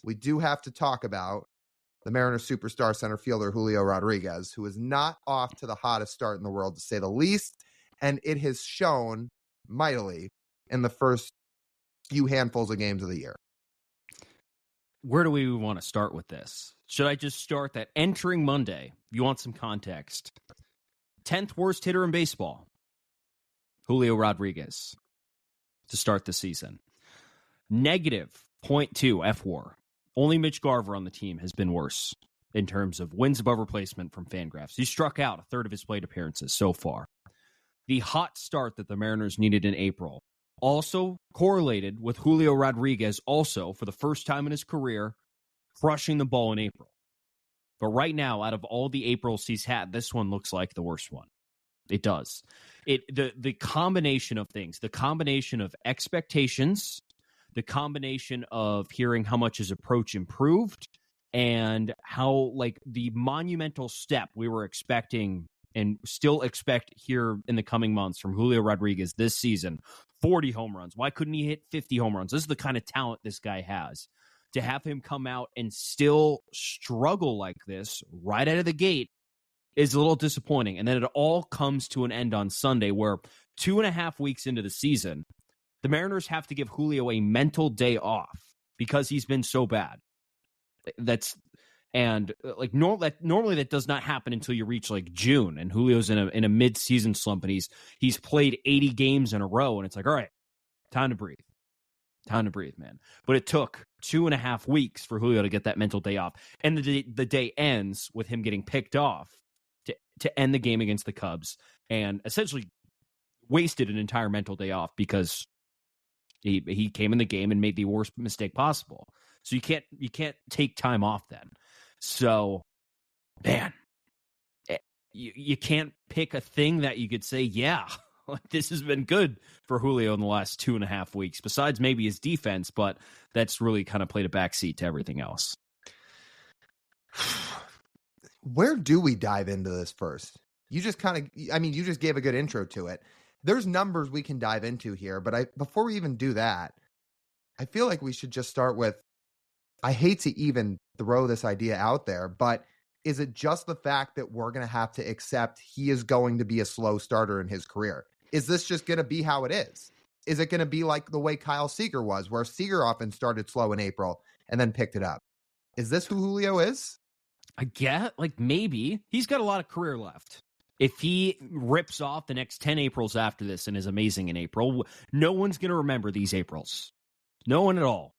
we do have to talk about the Mariners superstar center fielder Julio Rodriguez, who is not off to the hottest start in the world, to say the least, and it has shown mightily in the first few handfuls of games of the year. Where do we want to start with this? Should I just start that entering Monday, you want some context, 10th worst hitter in baseball, Julio Rodriguez, to start the season. Negative .2 F-WAR. Only Mitch Garver on the team has been worse in terms of wins above replacement from Fangraphs. He struck out a third of his plate appearances so far. The hot start that the Mariners needed in April also correlated with Julio Rodriguez also, for the first time in his career, crushing the ball in April. But right now, out of all the Aprils he's had, this one looks like the worst one. It does. The combination of things, the combination of expectations, the combination of hearing how much his approach improved, and how like the monumental step we were expecting and still expect here in the coming months from Julio Rodriguez this season, 40 home runs. Why couldn't he hit 50 home runs? This is the kind of talent this guy has. To have him come out and still struggle like this right out of the gate is a little disappointing. And then it all comes to an end on Sunday, where 2.5 weeks into the season, the Mariners have to give Julio a mental day off because he's been so bad. Normally that does not happen until you reach like June, and Julio's in a mid-season slump, and he's played 80 games in a row, and it's like, all right, time to breathe, man. But it took 2.5 weeks for Julio to get that mental day off, and the day ends with him getting picked off to end the game against the Cubs, and essentially wasted an entire mental day off because he came in the game and made the worst mistake possible. So you can't take time off then. So, man, you can't pick a thing that you could say, yeah, this has been good for Julio in the last 2.5 weeks, besides maybe his defense, but that's really kind of played a backseat to everything else. Where do we dive into this first? You just gave a good intro to it. There's numbers we can dive into here, but before we even do that, I feel like we should just start with, I hate to even throw this idea out there, but is it just the fact that we're going to have to accept he is going to be a slow starter in his career? Is this just going to be how it is? Is it going to be like the way Kyle Seager was, where Seager often started slow in April and then picked it up? Is this who Julio is? I get, maybe. He's got a lot of career left. If he rips off the next 10 Aprils after this and is amazing in April, no one's going to remember these Aprils. No one at all.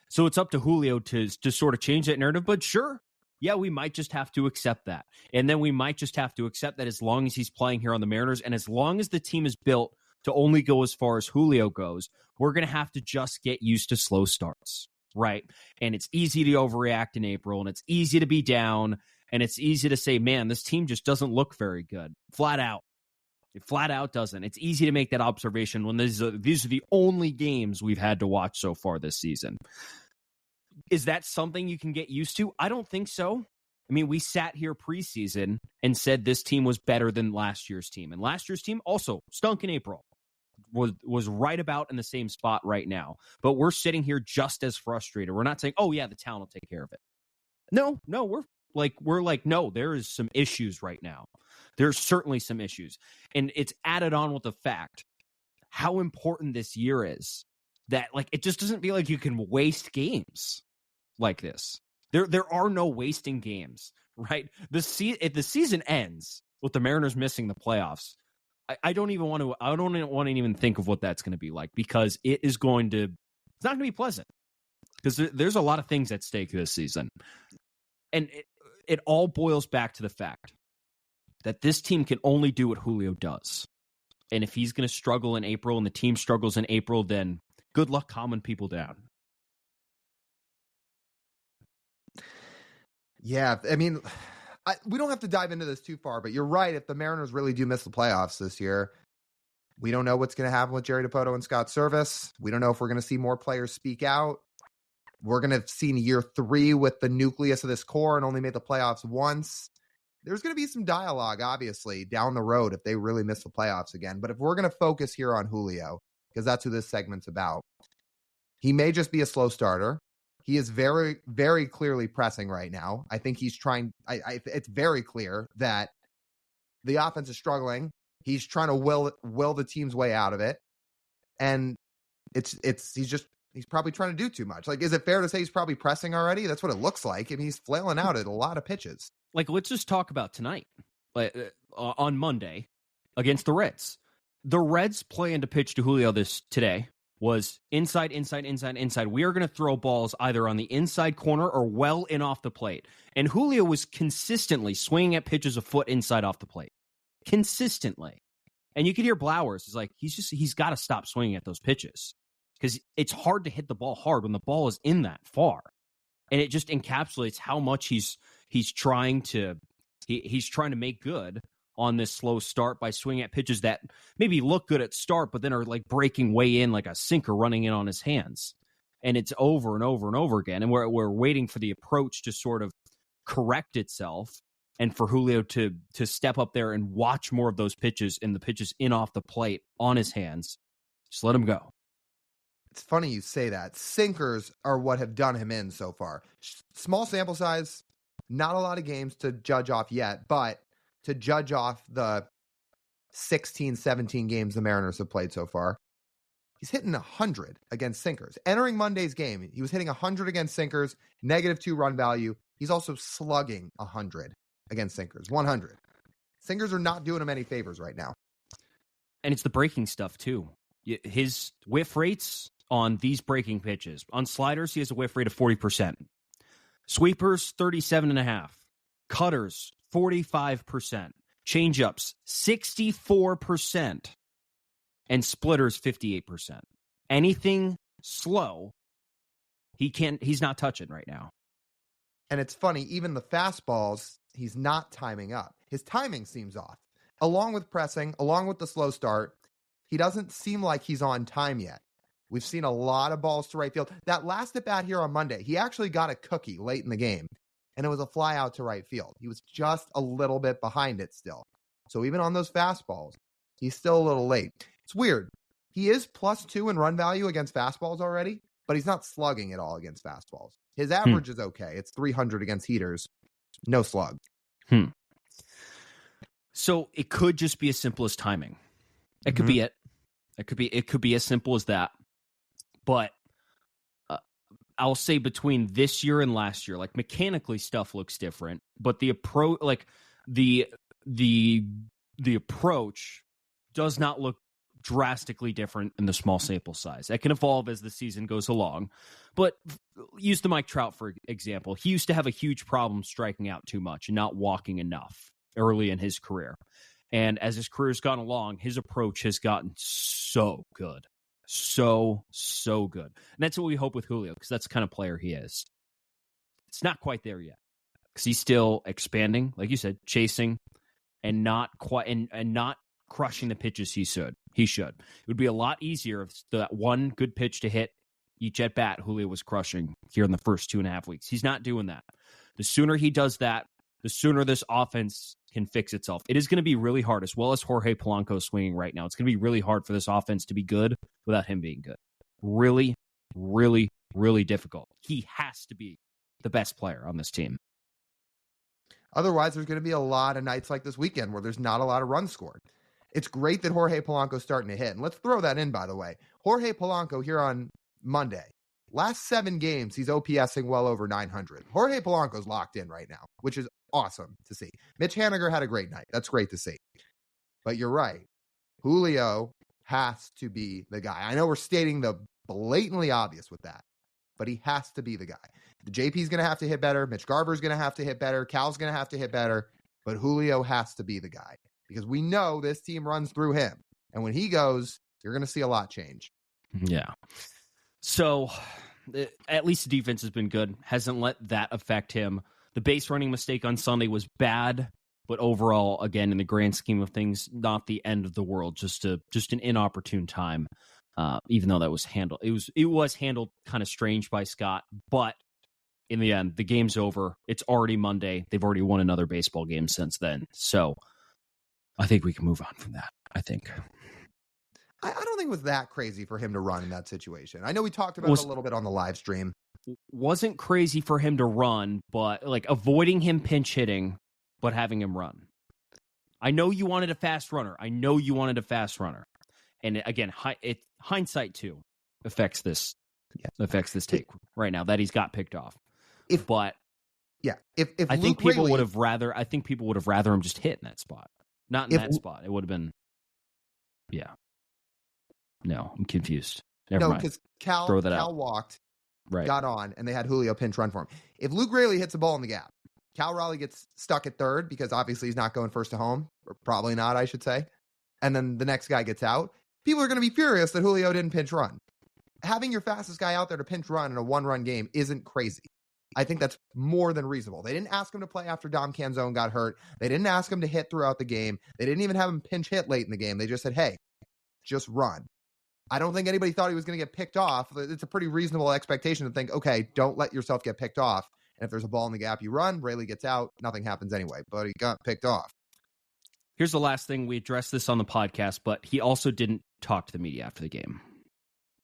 So it's up to Julio to sort of change that narrative. But sure, yeah, we might just have to accept that. And then we might just have to accept that as long as he's playing here on the Mariners, and as long as the team is built to only go as far as Julio goes, we're going to have to just get used to slow starts, right? And it's easy to overreact in April, and it's easy to be down, and it's easy to say, man, this team just doesn't look very good. Flat out. It flat out doesn't. It's easy to make that observation when these are the only games we've had to watch so far this season. Is that something you can get used to? I don't think so. I mean, we sat here preseason and said this team was better than last year's team. And last year's team also stunk in April. Was right about in the same spot right now. But we're sitting here just as frustrated. We're not saying, oh, yeah, the town will take care of it. No, we're like, no, there is some issues right now. There's certainly some issues. And it's added on with the fact how important this year is, that it just doesn't feel like you can waste games like this. There are no wasting games, right? If the season ends with the Mariners missing the playoffs, I don't even want to even think of what that's going to be like, because it's not going to be pleasant, because there's a lot of things at stake this season. And it all boils back to the fact that this team can only do what Julio does. And if he's going to struggle in April and the team struggles in April, then good luck calming people down. Yeah, I mean, we don't have to dive into this too far, but you're right. If the Mariners really do miss the playoffs this year, we don't know what's going to happen with Jerry Dipoto and Scott Service. We don't know if we're going to see more players speak out. We're going to see in year 3 with the nucleus of this core and only made the playoffs once. There's going to be some dialogue, obviously, down the road if they really miss the playoffs again. But if we're going to focus here on Julio, because that's who this segment's about, he may just be a slow starter. He is very, very clearly pressing right now. I think he's trying. It's very clear that the offense is struggling. He's trying to will the team's way out of it, and he's probably trying to do too much. Like, is it fair to say he's probably pressing already? That's what it looks like. I mean, he's flailing out at a lot of pitches. Like, let's just talk about tonight. On Monday against the Reds. The Reds' plan to pitch to Julio today was inside. We are going to throw balls either on the inside corner or well in off the plate. And Julio was consistently swinging at pitches a foot inside off the plate. Consistently. And you could hear Blowers is like, he's got to stop swinging at those pitches. Because it's hard to hit the ball hard when the ball is in that far. And it just encapsulates how much he's trying to make good on this slow start by swinging at pitches that maybe look good at start, but then are like breaking way in like a sinker running in on his hands. And it's over and over and over again. And we're waiting for the approach to sort of correct itself and for Julio to step up there and watch more of those pitches and the pitches in off the plate on his hands. Just let him go. It's funny you say that. Sinkers are what have done him in so far. Small sample size, not a lot of games to judge off yet, but to judge off the 16, 17 games the Mariners have played so far, he's hitting 100 against sinkers. Entering Monday's game, he was hitting 100 against sinkers, -2 run value. He's also slugging 100 against sinkers, 100. Sinkers are not doing him any favors right now. And it's the breaking stuff, too. His whiff rates on these breaking pitches. On sliders, he has a whiff rate of 40%. Sweepers, 37.5%. Cutters, 45%. Changeups, 64%. And splitters, 58%. Anything slow, he's not touching right now. And it's funny, even the fastballs, he's not timing up. His timing seems off. Along with pressing, along with the slow start, he doesn't seem like he's on time yet. We've seen a lot of balls to right field. That last at bat here on Monday, he actually got a cookie late in the game, and it was a fly out to right field. He was just a little bit behind it still. So even on those fastballs, he's still a little late. It's weird. He is +2 in run value against fastballs already, but he's not slugging at all against fastballs. His average is okay. It's 300 against heaters. No slug. So it could just be as simple as timing. It could be it. It could be as simple as that. But I'll say between this year and last year, like mechanically stuff looks different, but the approach, like the approach does not look drastically different in the small sample size. It can evolve as the season goes along. But use the Mike Trout, for example. He used to have a huge problem striking out too much and not walking enough early in his career. And as his career's gone along, his approach has gotten so good. So good. And that's what we hope with Julio, because that's the kind of player he is. It's not quite there yet, because he's still expanding, like you said, chasing, and not quite and not crushing the pitches he should. It would be a lot easier if that one good pitch to hit each at bat Julio was crushing here in the first 2.5 weeks. He's not doing that. The sooner he does that, the sooner this offense can fix itself. It is going to be really hard, as well as Jorge Polanco swinging right now. It's going to be really hard for this offense to be good without him being good. Really, really, really difficult. He has to be the best player on this team. Otherwise, there's going to be a lot of nights like this weekend where there's not a lot of runs scored. It's great that Jorge Polanco's starting to hit. And let's throw that in, by the way. Jorge Polanco here on Monday. Last 7 games, he's OPSing well over 900. Jorge Polanco's locked in right now, which is awesome to see. Mitch Haniger had a great night. That's great to see. But you're right. Julio has to be the guy. I know we're stating the blatantly obvious with that, but he has to be the guy. The JP's going to have to hit better. Mitch Garver's going to have to hit better. Cal's going to have to hit better. But Julio has to be the guy, because we know this team runs through him. And when he goes, you're going to see a lot change. Yeah. So at least the defense has been good. Hasn't let that affect him. The base running mistake on Sunday was bad, but overall, again, in the grand scheme of things, not the end of the world. Just an inopportune time. Even though that was handled, it was handled kind of strange by Scott. But in the end, the game's over. It's already Monday. They've already won another baseball game since then. So I think we can move on from that. I don't think it was that crazy for him to run in that situation. I know we talked about it a little bit on the live stream. Wasn't crazy for him to run, but like avoiding him pinch hitting, but having him run. I know you wanted a fast runner. And again, hindsight too affects this take right now that he's got picked off. If I think people would have rather him just hit in that spot, not in that spot. It would have been, No, I'm confused. Never mind. Because Cal walked, got on, and they had Julio pinch run for him. If Luke Raley hits a ball in the gap, Cal Raleigh gets stuck at third because obviously he's not going first to home, or probably not, I should say. And then the next guy gets out. People are going to be furious that Julio didn't pinch run. Having your fastest guy out there to pinch run in a one-run game isn't crazy. I think that's more than reasonable. They didn't ask him to play after Dom Canzone got hurt. They didn't ask him to hit throughout the game. They didn't even have him pinch hit late in the game. They just said, hey, just run. I don't think anybody thought he was going to get picked off. It's a pretty reasonable expectation to think, okay, don't let yourself get picked off. And if there's a ball in the gap, you run. Rayleigh gets out. Nothing happens anyway, but he got picked off. Here's the last thing. We addressed this on the podcast, but he also didn't talk to the media after the game.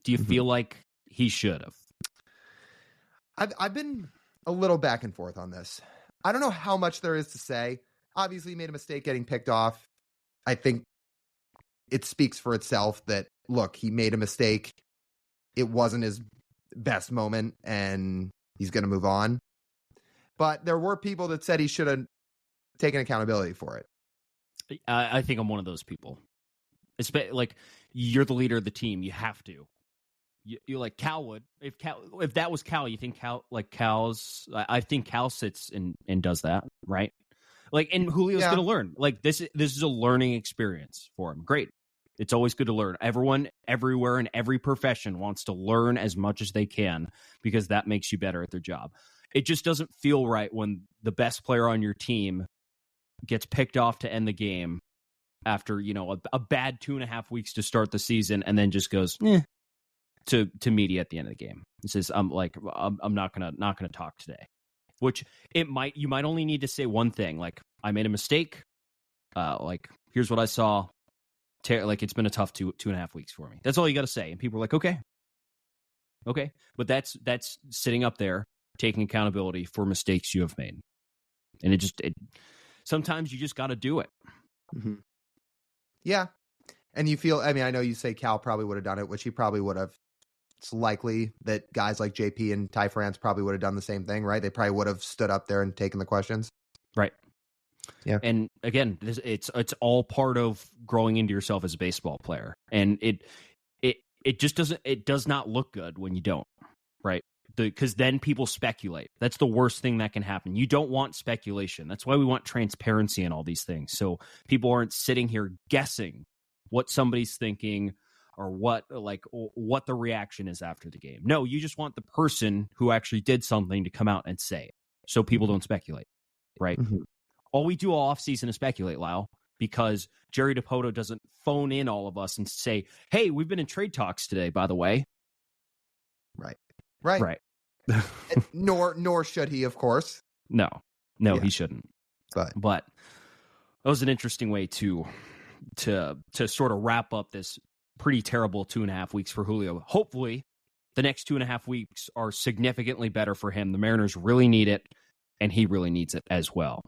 Do you feel like he should have? I've been a little back and forth on this. I don't know how much there is to say. Obviously, he made a mistake getting picked off. I think it speaks for itself that, look, he made a mistake. It wasn't his best moment, and he's going to move on. But there were people that said he should have taken accountability for it. I think I'm one of those people. Like, you're the leader of the team. You have to. You like Cal would. If that was Cal, you think Cal's. I think Cal sits and does that, right? Like, and Julio's going to learn. Like, this is a learning experience for him. Great. It's always good to learn. Everyone, everywhere, in every profession wants to learn as much as they can because that makes you better at their job. It just doesn't feel right when the best player on your team gets picked off to end the game after, a bad 2.5 weeks to start the season, and then just goes to media at the end of the game. It says, I'm not gonna talk today. Which you might only need to say one thing, like, I made a mistake. Like, here's what I saw. Like, it's been a tough 2.5 weeks for me. That's all you got to say, and people are like, okay. But that's sitting up there, taking accountability for mistakes you have made, and it sometimes you just got to do it. Mm-hmm. Yeah, and you feel. I mean, I know you say Cal probably would have done it, which he probably would have. It's likely that guys like JP and Ty France probably would have done the same thing, right? They probably would have stood up there and taken the questions, right? Yeah. And again, it's all part of growing into yourself as a baseball player. And it just does not look good when you don't, right? Because then people speculate. That's the worst thing that can happen. You don't want speculation. That's why we want transparency in all these things. So people aren't sitting here guessing what somebody's thinking or what the reaction is after the game. No, you just want the person who actually did something to come out and say it, so people don't speculate, right? Mm-hmm. All we do all offseason is speculate, Lyle, because Jerry DiPoto doesn't phone in all of us and say, hey, we've been in trade talks today, by the way. Right. nor should he, of course. No, he shouldn't. But that was an interesting way to sort of wrap up this pretty terrible 2.5 weeks for Julio. Hopefully, the next 2.5 weeks are significantly better for him. The Mariners really need it, and he really needs it as well.